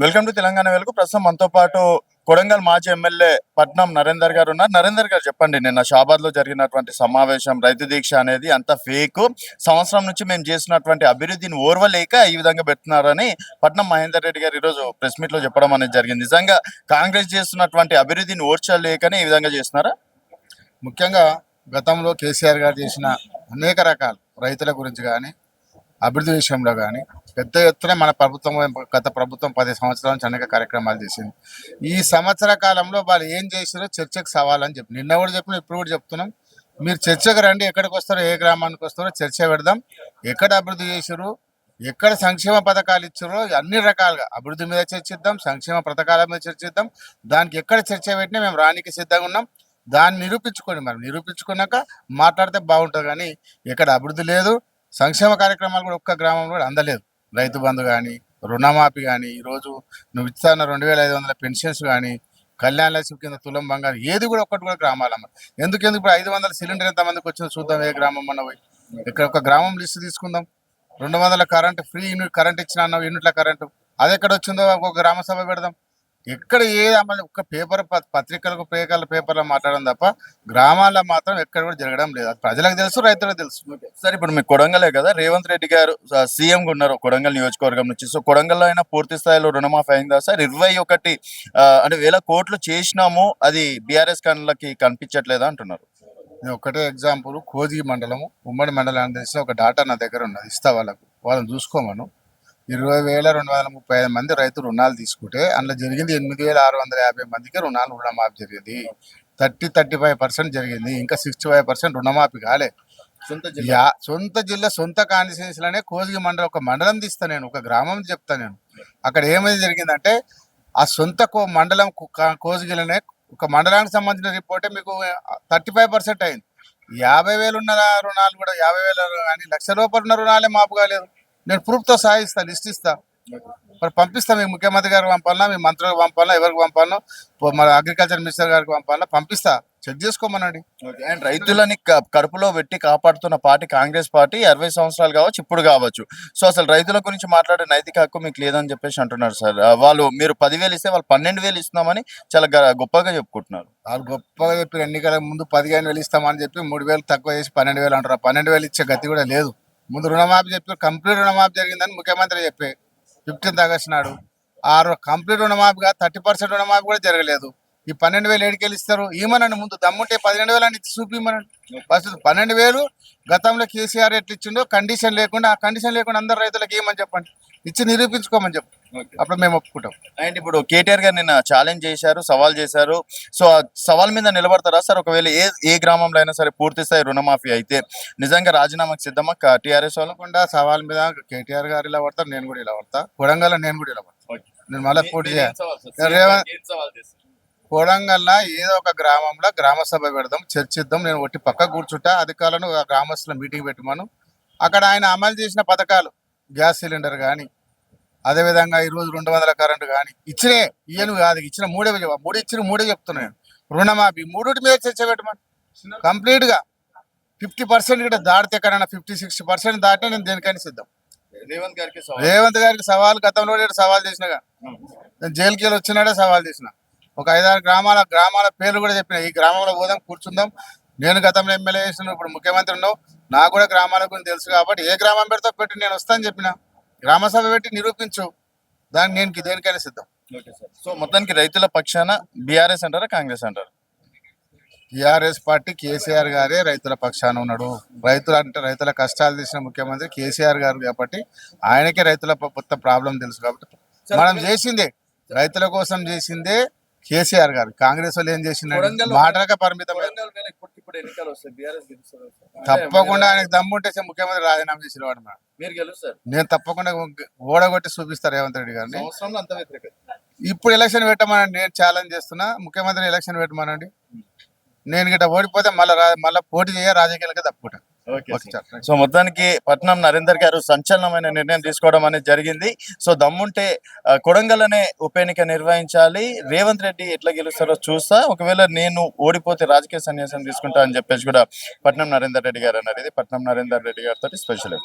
Welcome to Telangana వెలుగు. ప్రస్తుతం మనతో పాటు కొడంగల్ మాజీ ఎమ్మెల్యే పట్నం నరేందర్ గారు ఉన్నారు. నరేందర్ గారు చెప్పండి, నిన్న షాబాద్ లో జరిగినటువంటి సమావేశం రైతు దీక్ష అనేది అంత ఫేక్, సంవత్సరం నుంచి మేము చేసినటువంటి అభివృద్ధిని ఓర్వలేక ఈ విధంగా పెడుతున్నారని పట్నం మహేందర్ రెడ్డి గారు ఈరోజు ప్రెస్ మీట్ లో చెప్పడం అనేది జరిగింది. నిజంగా కాంగ్రెస్ చేస్తున్నటువంటి అభివృద్ధిని ఓర్చలేకనే ఈ విధంగా చేస్తున్నారా? ముఖ్యంగా గతంలో కేసీఆర్ గారు చేసిన అనేక రకాల రైతుల గురించి కానీ అభివృద్ధి విషయంలో కానీ పెద్ద ఎత్తున మన ప్రభుత్వం గత ప్రభుత్వం 10 సంవత్సరాల నుంచి అనేక కార్యక్రమాలు చేసింది. ఈ సంవత్సర కాలంలో వాళ్ళు ఏం చేసారో చర్చకు సవాలని చెప్పి నిన్న కూడా చెప్పిన ఇప్పుడు కూడా చెప్తున్నాం. మీరు చర్చకు రండి, ఎక్కడికి వస్తారో ఏ గ్రామానికి వస్తారో చర్చ పెడదాం. ఎక్కడ అభివృద్ధి చేసారు, ఎక్కడ సంక్షేమ పథకాలు ఇచ్చారో అన్ని రకాలుగా అభివృద్ధి మీద చర్చిద్దాం, సంక్షేమ పథకాల మీద చర్చిద్దాం. దానికి ఎక్కడ చర్చ పెట్టినా మేము రానికి సిద్ధంగా ఉన్నాం. దాన్ని నిరూపించుకోండి, మరి నిరూపించుకున్నాక మాట్లాడితే బాగుంటుంది. కానీ ఎక్కడ అభివృద్ధి లేదు, సంక్షేమ కార్యక్రమాలు కూడా ఒక్క గ్రామంలో కూడా అందలేదు. రైతు బంధు కానీ, రుణమాఫీ కానీ, ఈరోజు నువ్వు ఇస్తాన్న 2500 పెన్షన్స్ కానీ, కళ్యాణ లక్ష్మి కింద తులం బంగారు ఏది కూడా ఒక్కటి కూడా గ్రామాలమ్మ. ఎందుకు ఇప్పుడు 500 సిలిండర్ ఎంతమందికి వచ్చిందో చూద్దాం. ఏ గ్రామం అన్న పోయి ఇక్కడ ఒక గ్రామం లిస్ట్ తీసుకుందాం. 200 కరెంట్ ఫ్రీ యూనిట్ కరెంట్ ఇచ్చిన అన్న యూనిట్ల కరెంటు అది ఎక్కడ వచ్చిందో ఒక గ్రామ సభ పెడదాం. ఎక్కడ ఏ అమలు ఒక్క పేపర్ పత్రికలకు పేపర్లో మాట్లాడడం తప్ప గ్రామాల్లో మాత్రం ఎక్కడ కూడా జరగడం లేదు. అది ప్రజలకు తెలుసు, రైతులకు తెలుసు. సార్, ఇప్పుడు మీకు కొడంగలే కదా, రేవంత్ రెడ్డి గారు సీఎంగా ఉన్నారు కొడంగల్ నియోజకవర్గం నుంచి. సో కొడంగల్లో అయినా పూర్తి స్థాయిలో రుణమాఫీ అయిందా సార్? 21 అంటే వేల కోట్లు చేసినాము, అది బీఆర్ఎస్ కళ్ళకి కనిపించట్లేదా అంటున్నారు. ఒకటే ఎగ్జాంపుల్, కోజిగి మండలము ఉమ్మడి మండలాన్ని తెలిసిన ఒక డాటా నా దగ్గర ఉన్నది, ఇస్తా వాళ్ళని చూసుకోమను. 20,235 మంది రైతులు రుణాలు తీసుకుంటే అందులో జరిగింది 8,650 మందికి రుణమాఫీ జరిగింది. 35% జరిగింది. ఇంకా 65% రుణమాఫీ కాలే. సొంత జిల్లా సొంత కాన్స్టిట్యూన్సీలోనే కోజిగి మండలం ఒక మండలం తీస్తా నేను, ఒక గ్రామం చెప్తా నేను. అక్కడ ఏమైంది జరిగిందంటే ఆ సొంత మండలం కోజిగిలోనే ఒక మండలానికి సంబంధించిన రిపోర్టే మీకు 35% అయింది. 50,000 ఉన్న రుణాలు కూడా 50,000 కానీ ₹1,00,000 ఉన్న రుణాలే మాపు కాలేదు. నేను ప్రూఫ్తో సహా ఇస్తా, లిస్ట్ ఇస్తా, మరి పంపిస్తా. మీ ముఖ్యమంత్రి గారికి పంపాలన్నా, మీ మంత్రులకు పంపాలన్నా, ఎవరికి పంపాలన్నా, మన అగ్రికల్చర్ మినిస్టర్ గారికి పంపాలన్నా పంపిస్తా, చెక్ చేసుకోమనండి. అండ్ రైతులని కడుపులో పెట్టి కాపాడుతున్న పార్టీ కాంగ్రెస్ పార్టీ. 60 సంవత్సరాలు కావచ్చు, ఇప్పుడు కావచ్చు. సో అసలు రైతుల గురించి మాట్లాడే నైతిక హక్కు మీకు లేదని చెప్పేసి అంటున్నారు సార్. వాళ్ళు మీరు 10,000 ఇస్తే వాళ్ళు 12,000 ఇస్తున్నామని చాలా గొప్పగా చెప్పుకుంటున్నారు. వాళ్ళు గొప్పగా చెప్పి ఎన్నికల ముందు 15,000 ఇస్తామని చెప్పి 3,000 తక్కువ చేసి 12,000 అంటారు. 12,000 ఇచ్చే గతి కూడా లేదు. ముందు రుణమాఫీ చెప్పి కంప్లీట్ రుణమాఫీ జరిగిందని ముఖ్యమంత్రి చెప్పి 15th ఆగస్టు నాడు కంప్లీట్ రుణమాఫీగా 30% రుణమాఫీ కూడా జరగలేదు. ఈ 12,000 ఏడికెళ్ళి ఇస్తారు? ఏమనండి, ముందు దమ్ముంటే 12,000 అని చూపిమనండి. ఫస్ట్ 12,000 గతంలో కేసీఆర్ ఎట్లా ఇచ్చిండో కండిషన్ లేకుండా, ఆ కండిషన్ లేకుండా అందరు రైతులకు ఏమని చెప్పండి, ఇచ్చి నిరూపించుకోమని చెప్పు, అప్పుడు మేము ఒప్పుకుంటాం. అండ్ ఇప్పుడు కేటీఆర్ గారు నిన్న ఛాలెంజ్ చేశారు, సవాల్ చేశారు. సో ఆ సవాల్ మీద నిలబడతారా సార్? ఒకవేళ ఏ గ్రామంలో అయినా సరే పూర్తి స్థాయి రుణమాఫీ అయితే నిజంగా రాజీనామాకి సిద్ధమా టీఆర్ఎస్ వాళ్ళకుండా? సవాల్ మీద కేటీఆర్ గారు ఇలా పడతారు, నేను కూడా ఇలా పడతా. కొడంగల్ నేను కూడా ఇలా పడతా. నేను మళ్ళీ పోటీ చేయాలి. కొడంగల్లో ఏదో ఒక గ్రామంలో గ్రామ సభ పెడదాం, చర్చిద్దాం. నేను ఒట్టి పక్క కూర్చుంటా, అధికారులను గ్రామస్తుల మీటింగ్ పెట్టమను. అక్కడ ఆయన అమలు చేసిన పథకాలు, గ్యాస్ సిలిండర్ కానీ, అదేవిధంగా ఈరోజు 200 కరెంటు కానీ ఇచ్చినే ఇయ్యను కాదు, ఇచ్చిన మూడే చెప్తున్నాను. రుణమాఫీ మూడుటి మీద చర్చ పెట్టమని కంప్లీట్గా 50% కూడా దాటితే, ఎక్కడైనా 50-60% దాటితే నేను దేనికైనా సిద్ధం. రేవంత్ గారికి సవాల్ గతంలో సవాల్ చేసినగా, నేను జైలుకి వెళ్ళి వచ్చినాడే సవాల్ చేసిన. ఒక 5-6 గ్రామాల పేర్లు కూడా చెప్పిన. ఈ గ్రామంలో పోదాం, కూర్చుందాం. నేను గతంలో ఎమ్మెల్యే చేసిన, ఇప్పుడు ముఖ్యమంత్రి ఉన్నావు, నాకు కూడా గ్రామాల గురించి తెలుసు కాబట్టి ఏ గ్రామం పెడితే పెట్టి నేను వస్తాను చెప్పిన. గ్రామ సభ పెట్టి నిరూపించు, దాన్ని నేను దేనికైనా సిద్ధం. సో మొత్తానికి రైతుల పక్షాన బీఆర్ఎస్ అంటారా, కాంగ్రెస్ అంటారా? టీఆర్ఎస్ పార్టీ, కేసీఆర్ గారే రైతుల పక్షాన ఉన్నాడు. రైతుల కష్టాలు తీసిన ముఖ్యమంత్రి కేసీఆర్ గారు కాబట్టి ఆయనకే రైతుల మొత్తం ప్రాబ్లం తెలుసు. కాబట్టి మనం చేసిందే రైతుల కోసం చేసిందే కేసీఆర్ గారు. కాంగ్రెస్ వాళ్ళు ఏం చేసిందంటే మాటలకే పరిమితం. తప్పకుండా ఆయనకు దమ్ముంటే ముఖ్యమంత్రి రాజీనామా చేసినవాడు. నేను తప్పకుండా ఓడగొట్టి చూపిస్తారు రేవంత్ రెడ్డి గారిని. ఇప్పుడు ఎలక్షన్ పెట్టమనండి, నేను ఛాలెంజ్ చేస్తున్నా. ముఖ్యమంత్రి ఎలక్షన్ పెట్టమనండి. నేను గిట్ట ఓడిపోతే మళ్ళీ పోటీ చేయ రాజకీయాలకే తప్పుకుంటా. సో మొత్తానికి పట్నం నరేందర్ గారు సంచలనమైన నిర్ణయం తీసుకోవడం అనేది జరిగింది. సో దమ్ముంటే కొడంగల్ అనే ఉప ఎన్నిక నిర్వహించాలి, రేవంత్ రెడ్డి ఎట్లా గెలుస్తారో చూస్తా, ఒకవేళ నేను ఓడిపోతే రాజకీయ సన్యాసం తీసుకుంటా అని చెప్పేసి కూడా పట్నం నరేందర్ రెడ్డి గారు అన్నారు. ఇది పట్నం నరేందర్ రెడ్డి గారితో స్పెషల్.